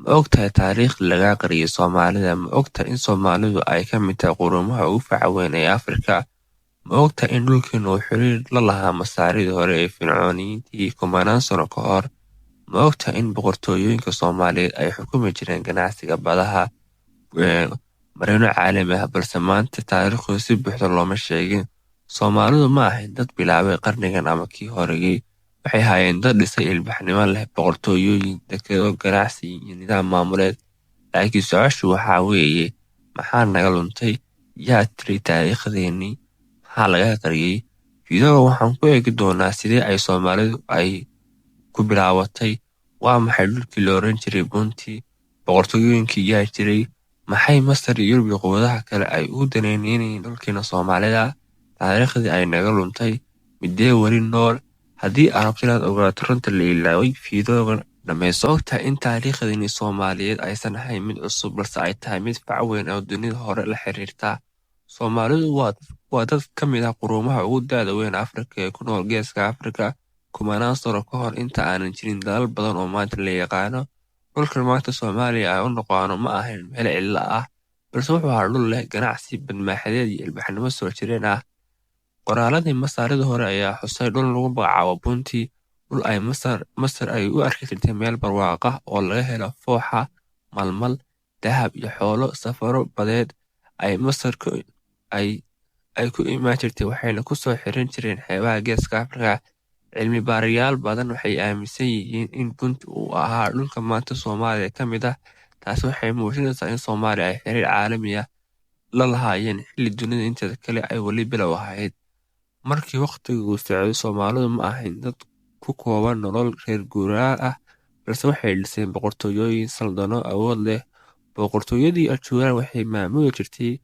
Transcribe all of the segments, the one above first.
Ma ogtahay taariikhda laga qariyay Soomaalida? Ma ogtahay in Soomaalidu ay ka mid tahay quruumaha ugu faca weyn ee Afrika? Ma ogtahay in dhulkeenu uu xiriir la lahaa masaaridii hore ee Fircooniyiintii kumanaan sano ka hor? Ma ogtahay in boqortooyooyinka Soomaaliyeed ay xukumi jireen ganacsiga badaha marino caalami ah, balse maanta taariikhdooda si buuxda looma sheegin? Soomaalidu ma ahayn dad bilaabay qarnigan ama kii horreeyay. Waxay ahaayeen dad dhisay ilbaxnimo leh boqortooyooyin, dekedo, ganacsi iyo nidaam maamuleed. Laakiin su'aashu waxaa weeye, maxaa naga luntay? Yaa tiri taariikhdeenii? Maxaa laga qariyay? Fiidiyowga waxaan ku eegi doonaa sidee ay Soomaalidu ay ku bilaabatay, waa maxay dhulkii la oran jiray Bunti, boqortooyooyinkii yaa jiray, maxay Masar iyo Yurub iyo quwadaha kale ay u daneynayeen dhulkeena Soomaalida, taariikhdii ay naga luntay, midee weli nool. Haddii aad rabto inaad ogaato runta la ilaaway, fiidiyowgan dhammayso. Ogtahay in taariikhdeenii Soomaaliyeed aysan ahayn mid cusub, balse ay tahay mid fac weyn oo dunida hore la xiriirta. Soomaalidu waa dad ka mid ah quruumaha ugu da'da weyn Afrika ee ku nool Geeska Afrika kumanaan sano ka hor inta aanan jirin dalal badan oo maanta la yaqaano. Dhulkan maanta Soomaaliya ay u naqaano ma ahayn meel cidla ah, balse wuxuu ahaa dhul leh ganacsi, badmaaxadeed iyo ilbaxnimo soo jireen ah. Qoraaladii Masaaridii hore ayaa xusay dhul lagu magacaabo Bunti, dhul ay Masar ay u arki jirtay meel barwaaqo ah oo laga helo fooxa, malmal, dahab iyo xoolo. Safaro badeed ay Masar ay ku imaan jirtay waxayna ku soo xiran jireen xeebaha Geeska Afrika. Cilmi baarayaal badan waxay aaminsan yihiin in Bunti uu ahaa dhulka maanta Soomaaliya ka mid ah. Taasi waxay muujinaysaa in Soomaaliya ay xiriir caalami ah la lahaayeen xilli dunida inteeda kale ay weli bilow ahayd. Markii waqtigu socday, Soomaalidu ma ahayn dad ku kooban nolol reer guuraa ah, balse waxay dhiseen boqortooyooyin, saldano awood leh. Boqortooyadii Ajuuraan waxay maamuli jirtay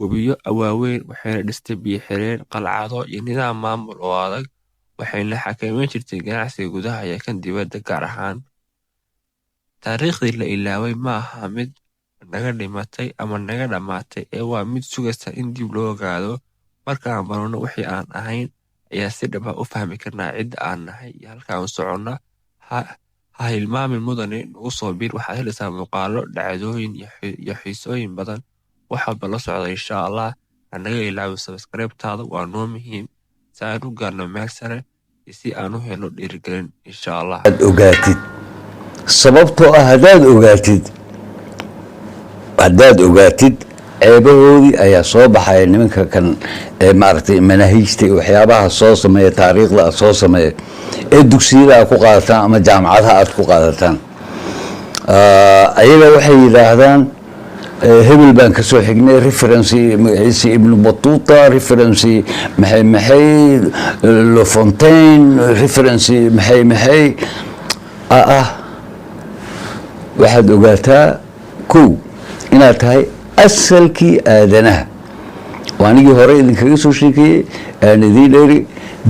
webiyo waaweyn, waxayna dhistay biyo-xireen, qalcado iyo nidaam maamul oo adag. Waxayna xakameyn jirtay ganacsiga gudaha iyo kan dibadda gaar ahaan. Taariikhdii la ilaaway ma aha mid naga dhimatay ama naga dhammaatay, ee waa mid sugaysa in dib loo ogaado. Marka aan barano wixii aan ahayn, ayaa si dhab ah u fahmi karnaa cidda aan nahay iyo halka aan u soconno. Ha hilmaamin mudane, nagu soo biir. Waxaad helaysaa muuqaallo, dhacdooyin iyo xiisooyin badan. Wax walba la socda insha Allah. Hanaga ilaawin subscribe-taada, waa noo muhiim si aan u gaarno meel sare iyo si aan u helno dhiirigelin insha Allah. ogaatid sababtoo ah haddaad ogaatid ceebahoodii ayaa soo baxaya. nimanka kan ee maaragtay manaahijta iyo waxyaabaha soo sameeya, taariikhda aad soo sameeya ee dugsiyada aad ku qaadataan ama jaamacadaha aad ku qaadataan, ayaga waxay yidhaahdaan hebel baan ka soo xignay, referency magaciisi ibnu batuuta, referency maxay lofontaine, referency maxay waxaad ogaataa kow inaad tahay asalkii aadanaha. waanigii hore idinkaga soo sheekeeyey aan idiin dheeri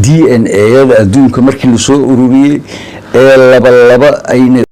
DNA-yada adduunka markii lasoo ururiyey ee laba ayna